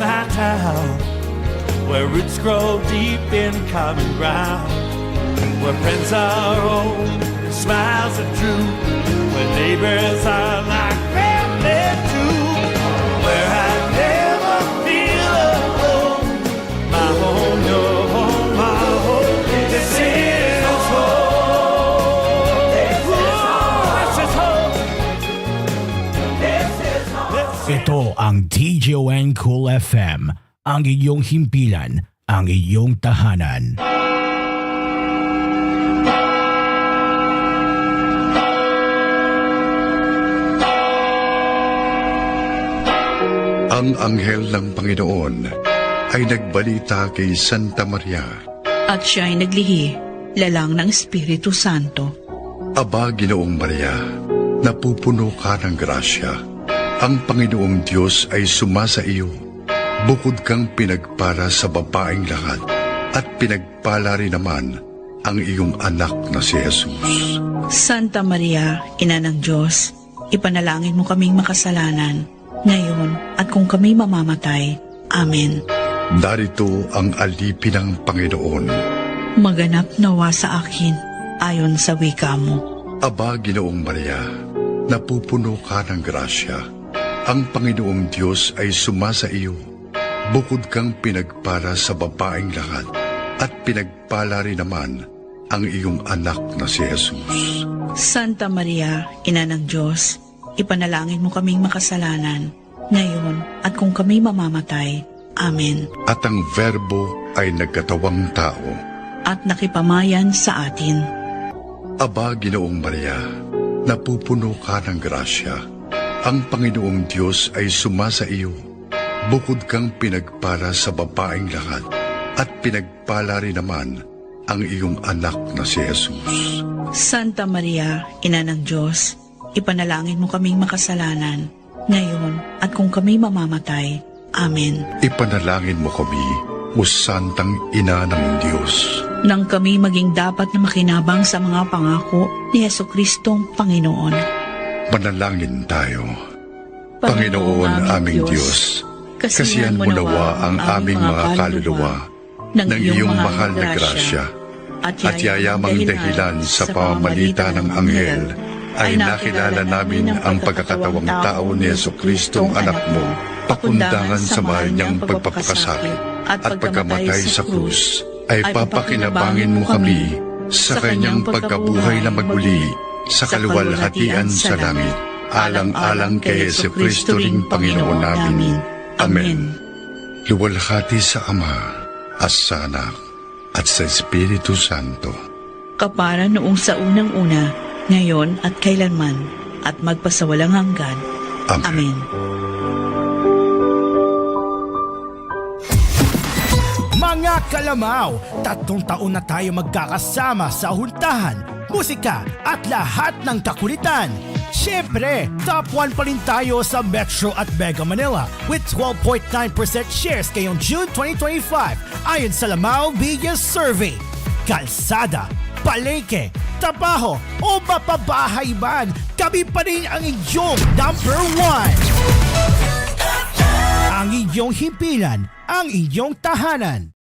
my town, where roots grow deep in common ground, where friends are old, smiles are true, where neighbors are like family too, where I never feel alone. My home, your home, my home. This is home. This is home. This is home. Ito ang TGON Cool FM, ang iyong himpilan, ang iyong tahanan. Ang anghel ng Panginoon ay nagbalita kay Santa Maria. At siya ay naglihi, lalang ng Espiritu Santo. Aba, Ginoong Maria, napupuno ka ng grasya. Ang Panginoong Diyos ay sumasa iyo. Bukod kang pinagpala sa babaeng lahat, at pinagpala rin naman ang iyong anak na si Jesus. Santa Maria, Ina ng Diyos, ipanalangin mo kaming makasalanan, ngayon at kung kami mamamatay. Amen. Narito ang alipin ng Panginoon. Maganap nawa sa akin, ayon sa wika mo. Aba, Ginoong Maria, napupuno ka ng grasya. Ang Panginoong Diyos ay sumasa iyo. Bukod kang pinagpala sa babaeng lahat, at pinagpala rin naman ang iyong anak na si Jesus. Santa Maria, Ina ng Diyos, ipanalangin mo kaming makasalanan, ngayon at kung kami mamamatay. Amen. At ang Verbo ay nagkatawang tao. At nakipamayan sa atin. Aba, Ginoong Maria, napupuno ka ng grasya. Ang Panginoong Diyos ay sumasa iyo. Bukod kang pinagpala sa babaeng lahat, at pinagpala rin naman ang iyong anak na si Jesus. Santa Maria, Ina ng Diyos, ipanalangin mo kaming makasalanan, ngayon at kung kami mamamatay. Amen. Ipanalangin mo kami, o Santang Ina ng Diyos. Nang kami maging dapat na makinabang sa mga pangako ni Jesucristong Panginoon. Manalangin tayo. Panginoon aming Diyos, kasihan mo nawa ang aming mga kaluluwa ng iyong mahal na grasya, at yayamang dahilan sa pamamagitan ng anghel ay nakilala namin ang pagkakatawang tao ni Jesucristong anak mo, pakundangan sa mahal niyang pagpapakasakit at pagkamatay sa krus, ay papakinabangin mo kami sa kanyang pagkabuhay na maguli sa kaluwalhatian sa langit, alang-alang kay Jesucristo ring Panginoon namin. Amen. Luwalhati sa Ama, at sa Anak, at sa Espiritu Santo. Kapara noong sa unang-una, ngayon at kailanman, at magpasawalang hanggan. Amen. Amen. Mga kalamaw, 3 taon na tayo magkakasama sa huntahan, musika at lahat ng kakulitan. Siyempre, top 1 pa rin tayo sa Metro at Mega Manila with 12.9% shares ngayong June 2025 ayon sa Lamao Media Survey. Kalsada, palengke, trabaho o mapabahay man, kami pa rin ang inyong number 1. Ang inyong himpilan, ang inyong tahanan.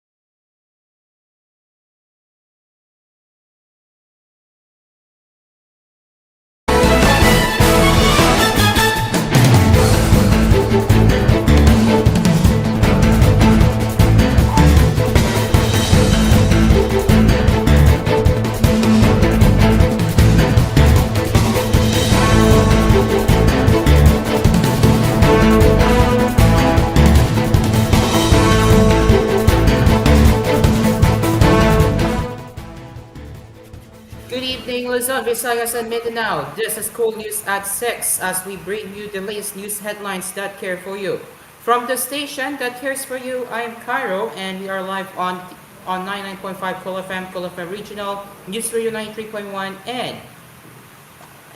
Luzon, Visayas, and Mindanao. This is koolNews at 6 as we bring you the latest news headlines that care for you. From the station that cares for you, I am Cairo, and we are live on 99.5 Cool FM Regional, News Radio 93.1,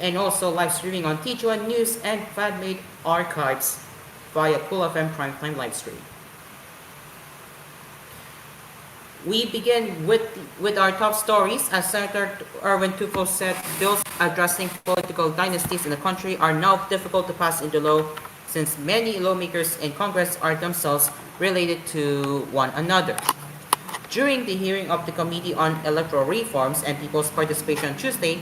and also live streaming on TVH News and fan-made archives via Cool FM Primetime live stream. We begin with our top stories. As Senator Erwin Tufo said, bills addressing political dynasties in the country are now difficult to pass into law since many lawmakers in Congress are themselves related to one another. During the hearing of the Committee on Electoral Reforms and People's Participation on Tuesday,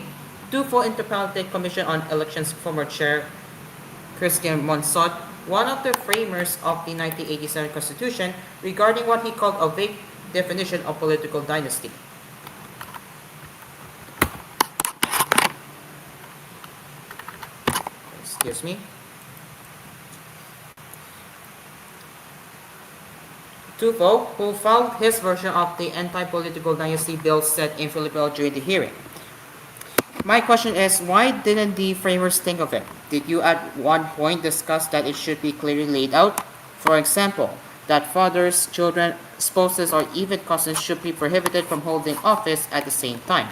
Tufo Interparliamentary Commission on Elections former Chair Christian Monsot, one of the framers of the 1987 Constitution, regarding what he called a vague definition of political dynasty. Excuse me. Tufo, who filed his version of the anti-political dynasty bill, said in Filipino during the hearing. My question is, why didn't the framers think of it? Did you at one point discuss that it should be clearly laid out? For example, that fathers, children, spouses, or even cousins should be prohibited from holding office at the same time.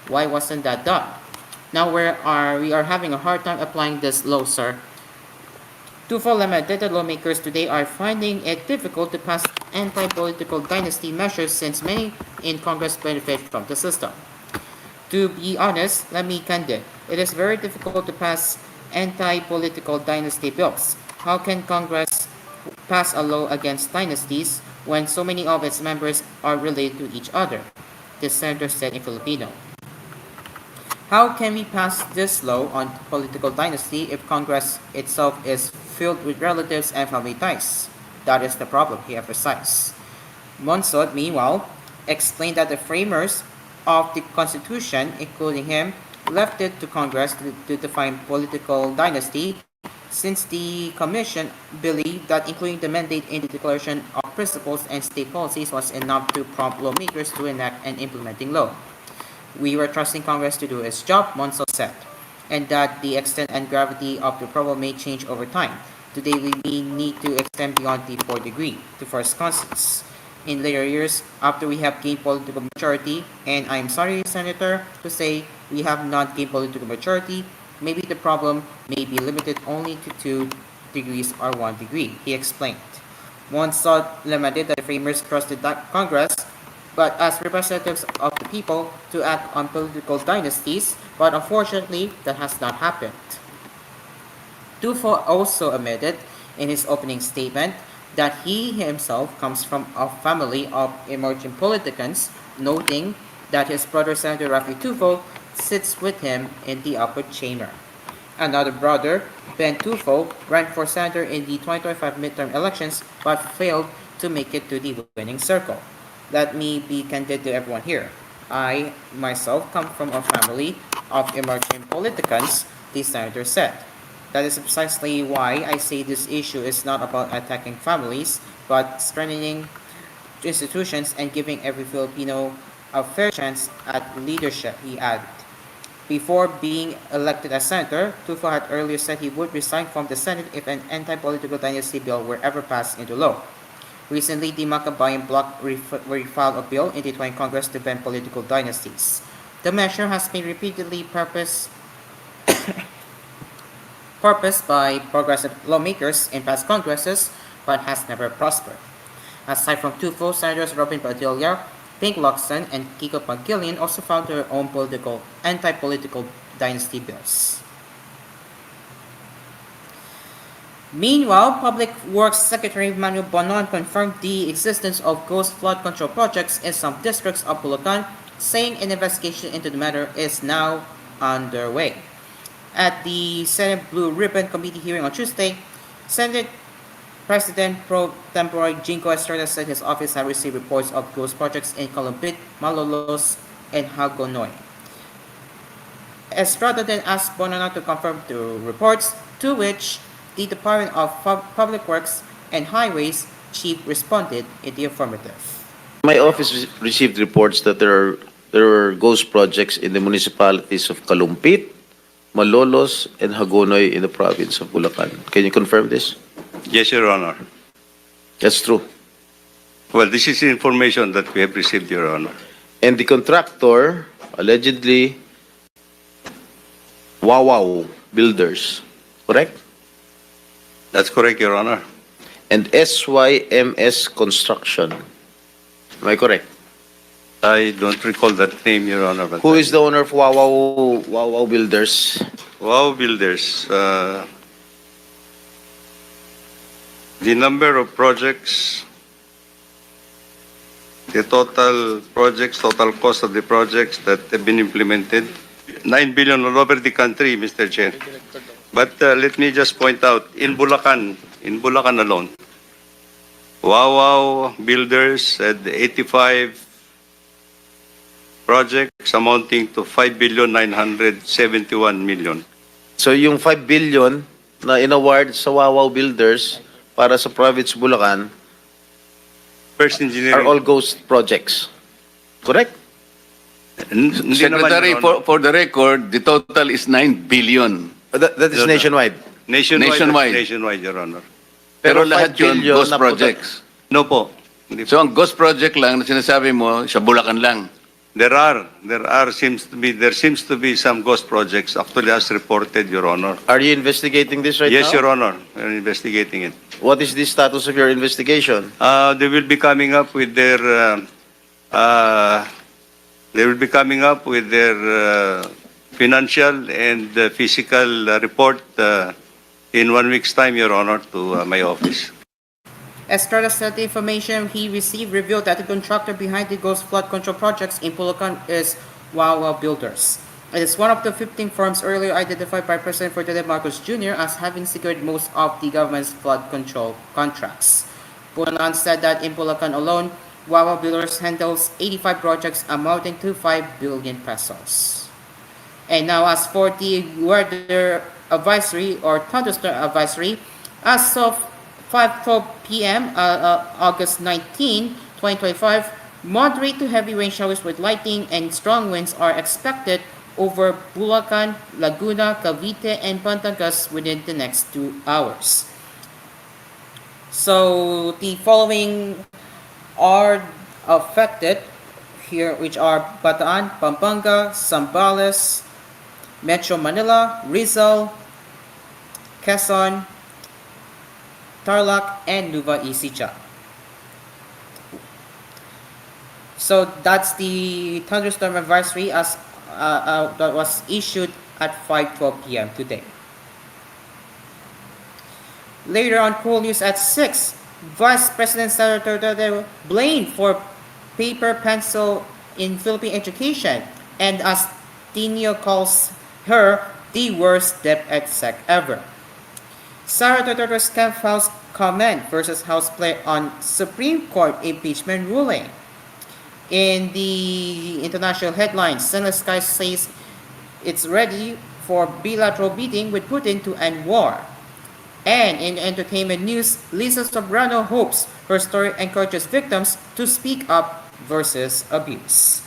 Why wasn't that done? Now we are having a hard time applying this law, sir. Tufo lamented that lawmakers today are finding it difficult to pass anti-political dynasty measures since many in Congress benefit from the system. To be honest, let me candid. It is very difficult to pass anti-political dynasty bills. How can Congress pass a law against dynasties when so many of its members are related to each other? The senator said in Filipino. How can we pass this law on political dynasty if Congress itself is filled with relatives and family ties? That is the problem, he emphasized. Monsot, meanwhile, explained that the framers of the Constitution, including him, left it to Congress to define political dynasty, since the Commission believed that including the mandate in the Declaration of Principles and State Policies was enough to prompt lawmakers to enact an implementing law. We were trusting Congress to do its job, Monsot said, and that the extent and gravity of the problem may change over time. Today we may need to extend beyond the fourth degree to first constants. In later years, after we have gained political maturity, and I'm sorry, Senator, to say we have not gained political maturity, maybe the problem may be limited only to 2 degrees or 1 degree, he explained. Monsot lamented that the framers trusted that Congress, but as representatives of the people, to act on political dynasties, but unfortunately, that has not happened. Tufo also admitted in his opening statement that he himself comes from a family of emerging politicians, noting that his brother Senator Rafi Tufo sits with him in the upper chamber. Another brother, Ben Tufo, ran for senator in the 2025 midterm elections but failed to make it to the winning circle. Let me be candid to everyone here. I myself come from a family of emerging politicians, the senator said. That is precisely why I say this issue is not about attacking families, but strengthening institutions and giving every Filipino a fair chance at leadership, he added. Before being elected as senator, Tufo had earlier said he would resign from the Senate if an anti-political dynasty bill were ever passed into law. Recently, the Makabayan bloc refiled a bill in the 20th Congress to ban political dynasties. The measure has been repeatedly purposed by progressive lawmakers in past Congresses, but has never prospered. Aside from Tufo, Senators Robin Padilla, Pink Locsin, and Kiko Pangilinan also filed their own anti-political dynasty bills. Meanwhile, Public Works Secretary Manuel Bonon confirmed the existence of ghost flood control projects in some districts of Bulacan, saying an investigation into the matter is now underway. At the Senate Blue Ribbon Committee hearing on Tuesday, Senate President Pro Tempore Jingo Estrada said his office had received reports of ghost projects in Calumpit, Malolos, and Hagonoy. Estrada then asked Bonona to confirm the reports, to which the Department of Public Works and Highways chief responded in the affirmative. My office received reports that there are ghost projects in the municipalities of Calumpit, Malolos, and Hagonoy in the province of Bulacan. Can you confirm this? Yes, Your Honor. That's true. Well, this is information that we have received, Your Honor. And the contractor, allegedly, Wow Builders, correct? That's correct, Your Honor. And SYMS Construction. Am I correct? I don't recall that name, Your Honor. But Who is the owner of Wow Builders? Wow Builders. The number of projects the total projects, total cost of the projects that have been implemented. 9 billion all over the country, Mr. Chair. But let me just point out, in Bulacan alone, Wow Builders had 85 projects amounting to 5,971,000,000. So yung 5 billion na inaward sa Wawaw Builders para sa province Bulacan First are engineering. all ghost projects. Correct? Hindi Secretary, naman, Your Honor. for the record, the total is 9 billion. That is No, no. nationwide. Nationwide. Nationwide, Your Honor. Pero, Pero lahat 5 yun, billion ghost na projects. No po. Hindi po. So ang ghost project lang na sinasabi mo, sa Bulacan lang. There seems to be some ghost projects actually as reported, Your Honor. Are you investigating this right Yes, now? Your Honor. We're investigating it. What is the status of your investigation? They will be coming up with their financial and physical report in 1 week's time, Your Honor, to my office. Estrada said the information he received revealed that the contractor behind the ghost flood control projects in Bulacan is Wawa Builders. It is one of the 15 firms earlier identified by President Ferdinand Marcos Jr. as having secured most of the government's flood control contracts. Bulacan said that in Bulacan alone, Wawa Builders handles 85 projects amounting to 5 billion pesos. And now as for the weather advisory or thunderstorm advisory, as of 5:12 p.m. August 19, 2025, moderate to heavy rain showers with lightning and strong winds are expected over Bulacan, Laguna, Cavite, and Batangas within the next 2 hours. So the following are affected here, which are Bataan, Pampanga, Zambales, Metro Manila, Rizal, Quezon, Tarlac, and Nueva Ecija. So that's the thunderstorm advisory as that was issued at 5:12 p.m. today. Later on koolNews at 6, Vice President Sara Duterte blamed for paper pencil in Philippine education, and as Tino calls her the worst DepEd-Sec ever. Sara Duterte's Camp House comment versus House play on Supreme Court impeachment ruling. In the international headlines, Senate Sky says it's ready for bilateral meeting with Putin to end war. And in entertainment news, Lisa Sobrano hopes her story encourages victims to speak up versus abuse.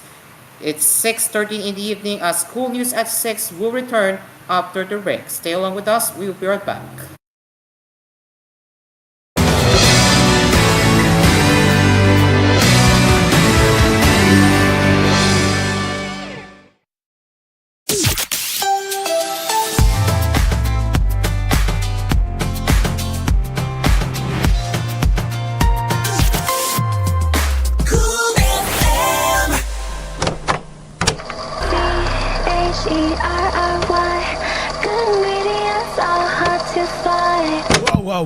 It's 6:13 in the evening as koolNews at 6 will return after the break. Stay along with us, we will be right back.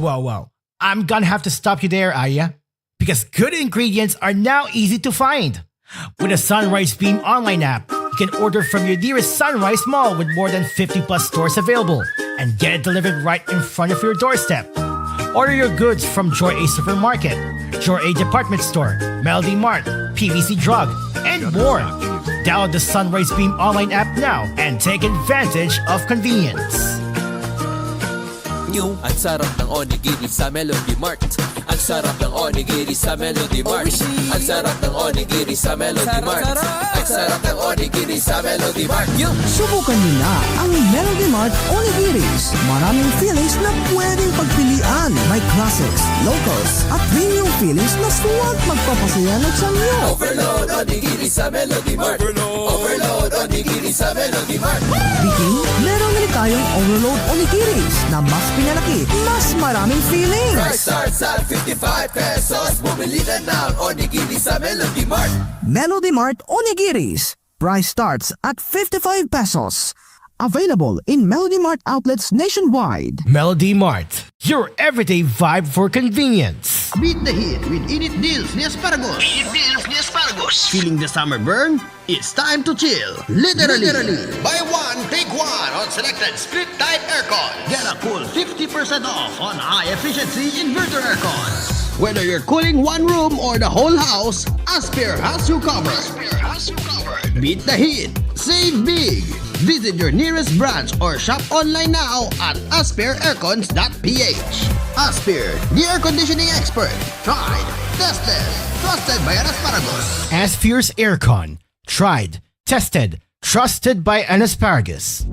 Whoa. I'm gonna have to stop you there, Aya. Because good ingredients are now easy to find. With a Sunrise Beam online app, you can order from your nearest Sunrise Mall with more than 50 plus stores available and get it delivered right in front of your doorstep. Order your goods from Joy A Supermarket, Joy A Department Store, Melody Mart, PVC Drug, and more. Download the Sunrise Beam online app now and take advantage of convenience. New, ang sarap ng onigiri sa Melody Mart. Ang sarap ng onigiri sa Melody Mart. Ang sarap ng onigiri sa Melody Mart. Ang sarap ng onigiri sa Melody Mart. Subukan niyo na ang Melody Mart Onigiris. Maraming fillings na pwedeng pagpilian. May classics, locals, at premium fillings na suwag magpapasaya ng samyo. Overload onigiri sa Melody Mart. Overload onigiri sa Melody Mart. Biking, meron rin tayong Overload Onigiris na mas pinalaki, mas maraming fillings. Price starts at 55 pesos. Bumili na ng onigiri sa Melody Mart. Melody Mart Onigiris. Price starts at 55 pesos. Available in Melody Mart outlets nationwide. Melody Mart, your everyday vibe for convenience. Beat the heat with Init Deals ni Asparagus. Feeling the summer burn? It's time to chill. Literally. Buy one, take one on selected split type aircon. Get a cool 50% off on high efficiency inverter aircon. Whether you're cooling one room or the whole house, Aspire has you covered. Beat the heat. Save big. Visit your nearest branch or shop online now at aspireaircons.ph. Aspire, the air conditioning expert. Tried, tested, trusted by an Asparagus. Asphere's Aircon. Tried, tested, trusted by an Asparagus.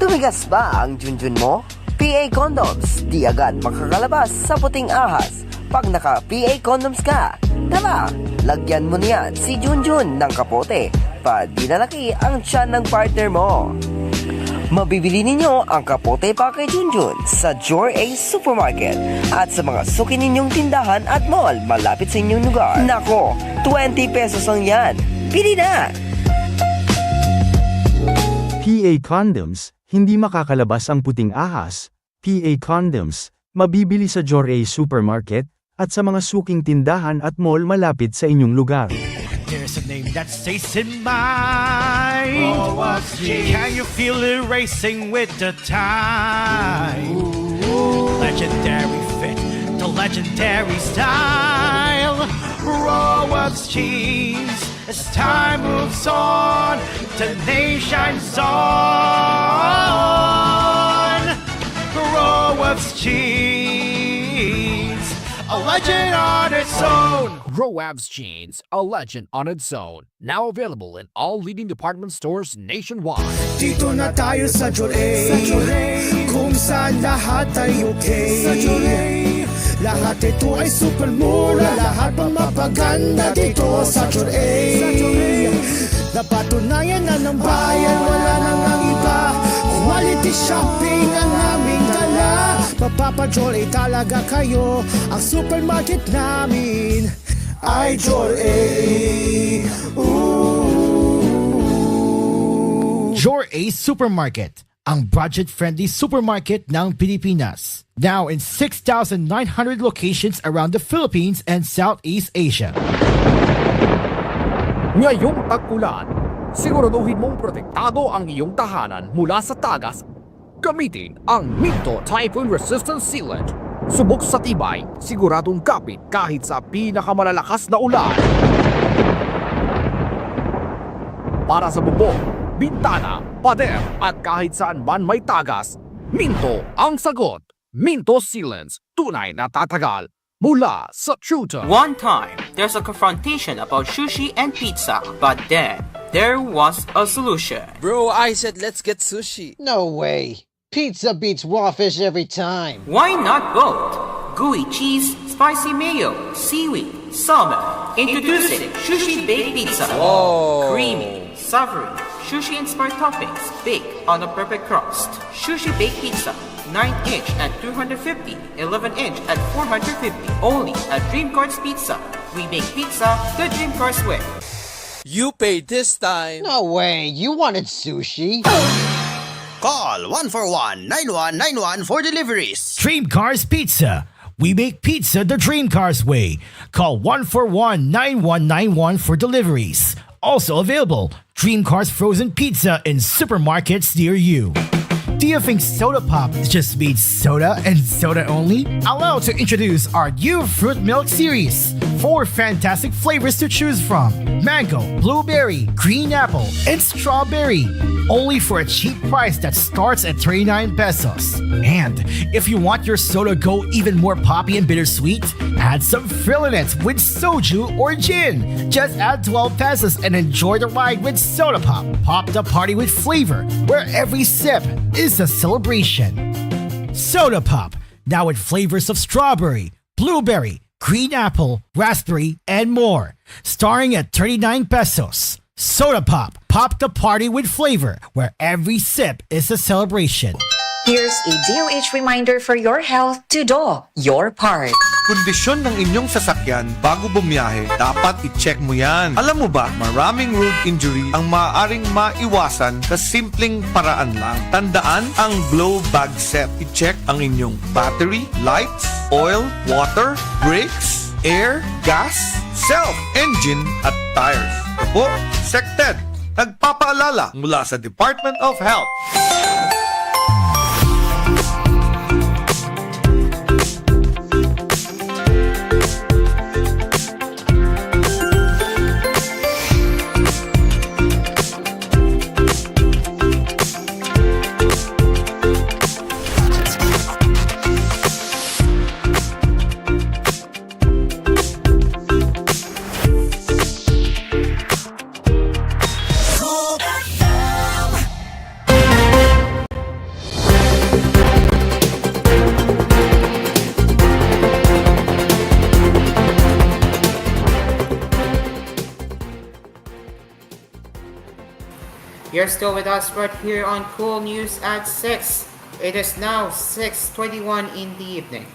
Tumigas ba ang junjun mo? PA Condoms, di agad makakalabas sa puting ahas pag naka-PA Condoms ka. Tara, lagyan mo niyan si Junjun ng kapote pa di nalaki ang tiyan ng partner mo. Mabibili ninyo ang kapote pa kay Junjun sa Jor A Supermarket at sa mga suki ninyong tindahan at mall malapit sa inyong lugar. Nako, 20 pesos lang yan. Pili na! PA Condoms, hindi makakalabas ang puting ahas. PA Condoms, mabibili sa Jor A Supermarket at sa mga suking tindahan at mall malapit sa inyong lugar. There's a name that stays in mind. Can you feel it racing with the time? Legendary fit, the legendary style. Rowards jeans. As time moves on, the nation shines on. Rowards jeans, a legend on its own. Roab's Jeans, a legend on its own. Now available in all leading department stores nationwide. Dito na tayo sa Jor A, kung saan lahat ay okay. Sa Jor A, lahat ito ay super mura, lahat pang mapaganda dito sa Jor A. Napatunayan na ng bayan, wala nang ang iba. Quality shopping ang aming dala. Mapapa-Jor A talaga kayo, ang supermarket namin ay Jor A. Jor A Supermarket, ang budget-friendly supermarket ng Pilipinas. Now in 6,900 locations around the Philippines and Southeast Asia. Ngayong tag-ulan, siguraduhin mong protektado ang iyong tahanan mula sa tagas. Gamitin ang Minto Typhoon Resistant Sealant. Subok sa tibay, siguradong kapit kahit sa pinakamalalakas na ulan. Para sa bubong, bintana, pader at kahit saan man may tagas, Minto ang sagot. Minto Sealants, tunay na tatagal mula sa Chuta. One time, there's a confrontation about sushi and pizza, but then there was a solution. Bro, I said let's get sushi. No way. Pizza beats raw fish every time. Why not both? Gooey cheese, spicy mayo, seaweed, salmon. Introducing Sushi Baked Pizza. Whoa. Creamy, savory, sushi-inspired toppings baked on a perfect crust. Sushi Baked Pizza. 9-inch at 250, 11-inch at 450. Only at Dream Cars Pizza. We make pizza the Dream Cars way. You paid this time. No way. You wanted sushi. Call 141-9191 for deliveries. Dream Cars Pizza. We make pizza the Dream Cars way. Call 141-9191 for deliveries. Also available, Dream Cars Frozen Pizza in supermarkets near you. Do you think Soda Pop just means soda and soda only? Allow to introduce our new Fruit Milk series. 4 fantastic flavors to choose from. Mango, blueberry, green apple, and strawberry. Only for a cheap price that starts at 39 pesos. And if you want your soda go even more poppy and bittersweet, add some frill in it with soju or gin. Just add 12 pesos and enjoy the ride with Soda Pop. Pop the party with flavor, where every sip is a celebration. Soda Pop, now with flavors of strawberry, blueberry, green apple, raspberry, and more. Starting at 39 pesos. Soda Pop, pop the party with flavor, where every sip is a celebration. Here's a DOH reminder for your health to do your part. Kondisyon ng inyong sasakyan bago bumiyahe, dapat i-check mo yan. Alam mo ba, maraming road injury ang maaaring maiwasan sa simpleng paraan lang. Tandaan ang glow bag set. I-check ang inyong battery, lights, oil, water, brakes, air, gas, self, engine, at tires. Ito, SecTed, nagpapaalala mula sa Department of Health. You're still with us right here on Cool News at 6. It is now 6:21 in the evening.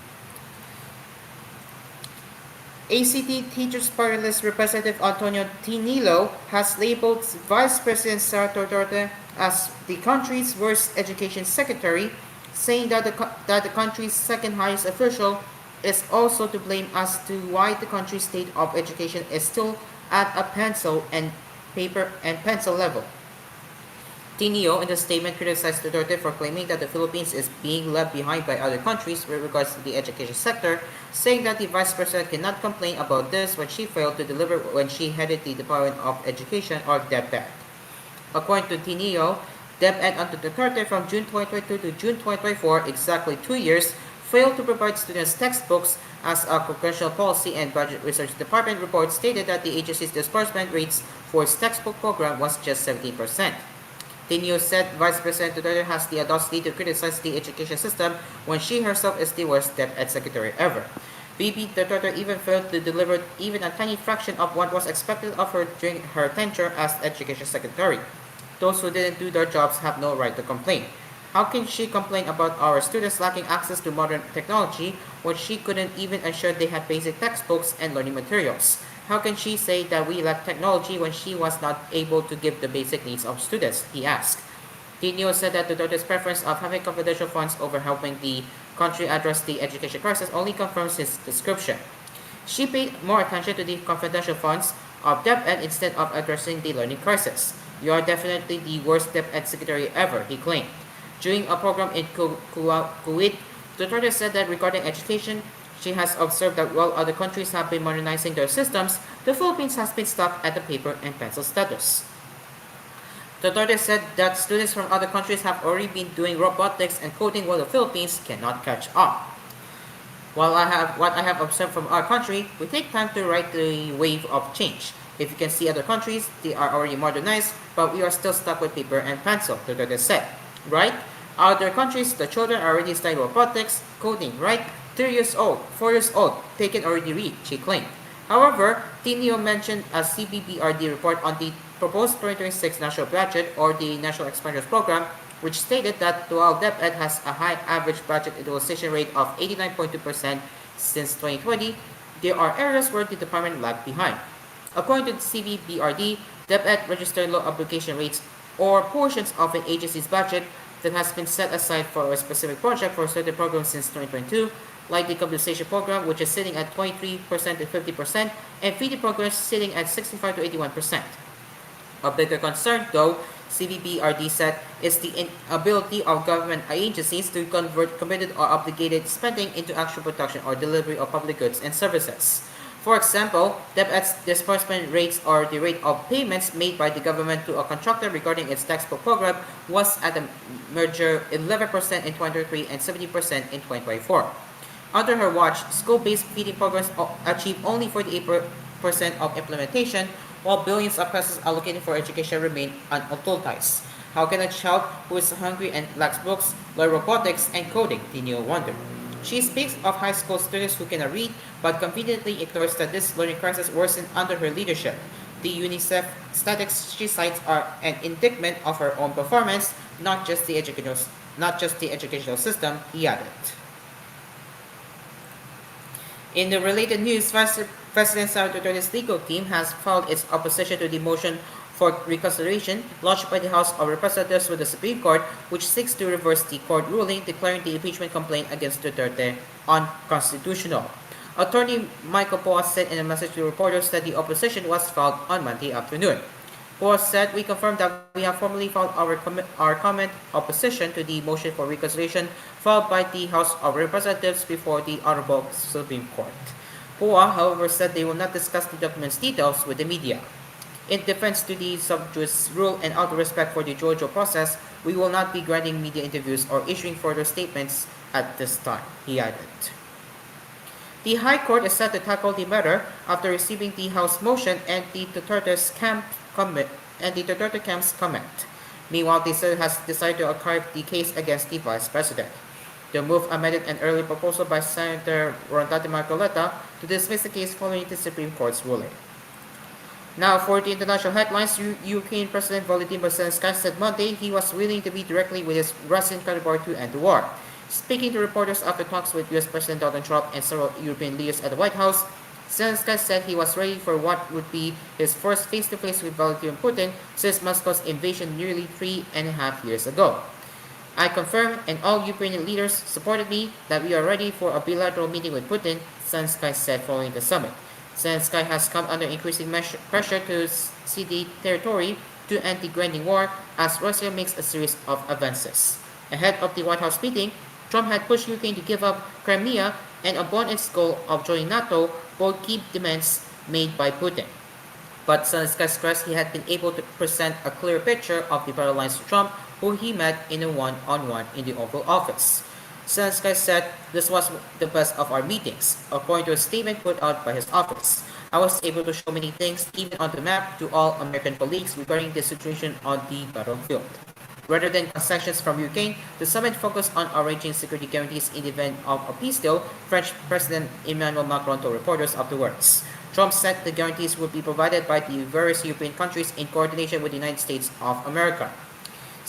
ACT Teachers Party List Representative Antonio Tinilo has labeled Vice President Sara Duterte as the country's worst education secretary, saying that the country's second highest official is also to blame as to why the country's state of education is still at a pencil and pencil level. Tinio, in the statement, criticized Duterte for claiming that the Philippines is being left behind by other countries with regards to the education sector, saying that the Vice President cannot complain about this when she failed to deliver when she headed the Department of Education, or DepEd. According to Tinio, DepEd under Duterte from June 2022 to June 2024, exactly 2 years, failed to provide students textbooks as a congressional policy and budget research department report stated that the agency's disbursement rates for its textbook program was just 17%. Tinio said Vice President Duterte has the audacity to criticize the education system when she herself is the worst DepEd secretary ever. Bibi Duterte even failed to deliver even a tiny fraction of what was expected of her during her tenure as education secretary. Those who didn't do their jobs have no right to complain. How can she complain about our students lacking access to modern technology when she couldn't even ensure they had basic textbooks and learning materials? How can she say that we lack technology when she was not able to give the basic needs of students? He asked. Tinio said that Duterte's preference of having confidential funds over helping the country address the education crisis only confirms his description. She paid more attention to the confidential funds of DepEd instead of addressing the learning crisis. You are definitely the worst DepEd secretary ever, he claimed. During a program in Kuwait, Duterte said that regarding education, she has observed that while other countries have been modernizing their systems, the Philippines has been stuck at the paper and pencil status. Duterte said that students from other countries have already been doing robotics and coding while the Philippines cannot catch up. What I have observed from our country, we take time to ride the wave of change. If you can see other countries, they are already modernized, but we are still stuck with paper and pencil, Duterte said. Right? Other countries, the children are already studying robotics, coding, right? 3 years old, 4 years old, they can already read, she claimed. However, Tinio mentioned a CBBRD report on the proposed 2026 national budget, or the National Expenditures Program, which stated that while DepEd has a high average budget utilization rate of 89.2% since 2020, there are areas where the department lagged behind. According to the CBBRD, DepEd registered low application rates or portions of an agency's budget that has been set aside for a specific project for certain programs since 2022, like the compensation program, which is sitting at 23% to 50%, and feeding programs sitting at 65 to 81%. A bigger concern, though, CBBRD said, is the inability of government agencies to convert committed or obligated spending into actual production or delivery of public goods and services. For example, DepEd's disbursement rates, or the rate of payments made by the government to a contractor regarding its textbook program, was at a merger 11% in 2023 and 70% in 2024. Under her watch, school-based feeding programs achieved only 48% of implementation, while billions of pesos allocated for education remain unutilized. How can a child who is hungry and lacks books learn robotics and coding? Tinio wondered. She speaks of high school students who cannot read, but conveniently ignores that this learning crisis worsened under her leadership. The UNICEF statistics she cites are an indictment of her own performance, not just the not just the educational system, he added. In the related news, President Sara Duterte's legal team has filed its opposition to the motion for reconsideration launched by the House of Representatives with the Supreme Court, which seeks to reverse the court ruling declaring the impeachment complaint against Duterte unconstitutional. Attorney Michael Poas said in a message to reporters that the opposition was filed on Monday afternoon. Poas said, "We confirm that we have formally filed our comment opposition to the motion for reconsideration filed by the House of Representatives before the Honorable Supreme Court." Poa, however, said they will not discuss the document's details with the media. In defense to the sub judice rule and out of respect for the judicial process, we will not be granting media interviews or issuing further statements at this time, he added. The High Court is set to tackle the matter after receiving the House motion and the Duterte camp's comment. Meanwhile, the Senate has decided to archive the case against the Vice President. The move amended an earlier proposal by Senator Rondati Marcoleta to dismiss the case following the Supreme Court's ruling. Now, for the international headlines, Ukraine President Volodymyr Zelensky said Monday he was willing to meet directly with his Russian counterpart to end the war. Speaking to reporters after talks with U.S. President Donald Trump and several European leaders at the White House, Zelensky said he was ready for what would be his first face-to-face with Vladimir Putin since Moscow's invasion nearly 3.5 years ago. "I confirm, and all Ukrainian leaders supported me, that we are ready for a bilateral meeting with Putin," Zelensky said following the summit. Zelensky has come under increasing pressure to cede the territory to end the grinding war as Russia makes a series of advances. Ahead of the White House meeting, Trump had pushed Ukraine to give up Crimea and abandon its goal of joining NATO, both key demands made by Putin. But Zelensky stressed he had been able to present a clear picture of the battle lines to Trump, who he met in a one-on-one in the Oval Office. Zelensky said, "This was the best of our meetings," according to a statement put out by his office. "I was able to show many things, even on the map, to all American colleagues regarding the situation on the battlefield." Rather than concessions from Ukraine, the summit focused on arranging security guarantees in the event of a peace deal, French President Emmanuel Macron told reporters afterwards. Trump said the guarantees would be provided by the various European countries in coordination with the United States of America.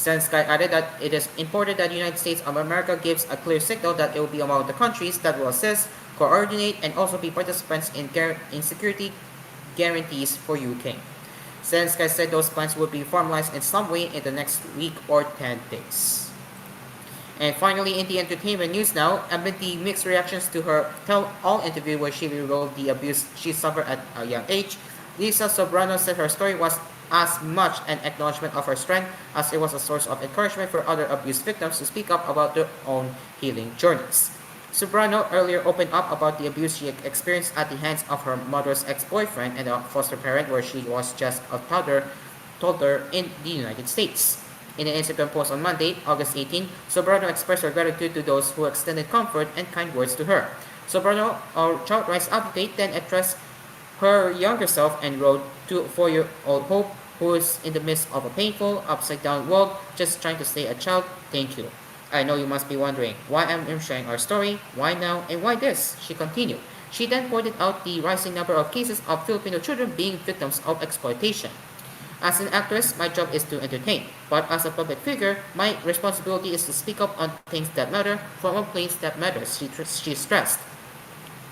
Zelensky added that it is important that the United States of America gives a clear signal that it will be among the countries that will assist, coordinate, and also be participants in security guarantees for Ukraine. Zelensky said those plans would be formalized in some way in the next week or 10 days. And finally, in the entertainment news now, amid the mixed reactions to her tell-all interview where she revealed the abuse she suffered at a young age, Lisa Sobrano said her story was as much an acknowledgement of her strength as it was a source of encouragement for other abuse victims to speak up about their own healing journeys. Sobrano earlier opened up about the abuse she experienced at the hands of her mother's ex-boyfriend and a foster parent where she was just a toddler in the United States. In an Instagram post on Monday, August 18, Sobrano expressed her gratitude to those who extended comfort and kind words to her. Sobrano, a child rights advocate, then addressed her younger self and wrote, "To 4-year-old Hope, who is in the midst of a painful, upside-down world, just trying to stay a child, thank you. I know you must be wondering why I'm sharing our story, why now, and why this," she continued. She then pointed out the rising number of cases of Filipino children being victims of exploitation. "As an actress, my job is to entertain, but as a public figure, my responsibility is to speak up on things that matter from a place that matters," she stressed.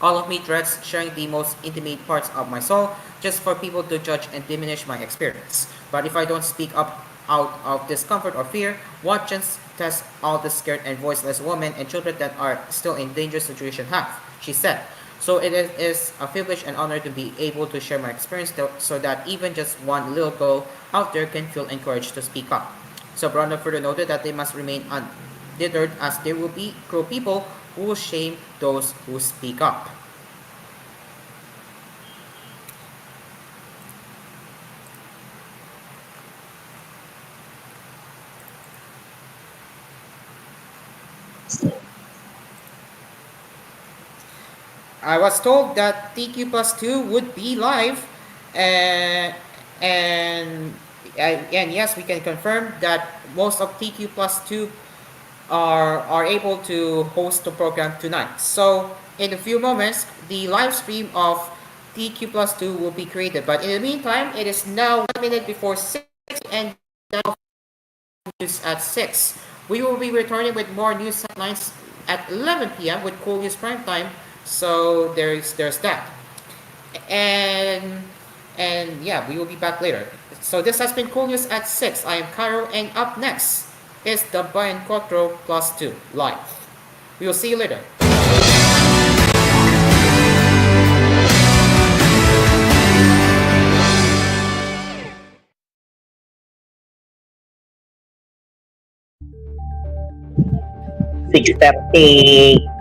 "All of me dreads sharing the most intimate parts of my soul just for people to judge and diminish my experience. But if I don't speak up out of discomfort or fear, what chance does all the scared and voiceless women and children that are still in dangerous situation have?" she said. "So it is a privilege and honor to be able to share my experience so that even just one little girl out there can feel encouraged to speak up." Sobrano further noted that they must remain undeterred as there will be cruel people who will shame those who speak up. I was told that TQ Plus 2 would be live, and yes, we can confirm that most of TQ Plus 2 are able to host the program tonight. So in a few moments, the live stream of TQ Plus 2 will be created. But in the meantime, it is now 1 minute before 6 and now news at 6. We will be returning with more news headlines at 11 p.m. with Cool News Prime Time. So there's that. And yeah, we will be back later. So this has been Cool News at 6. I am Cairo, and up next is the Bayan Kotro Plus 2 live. We will see you later. Six 6:30.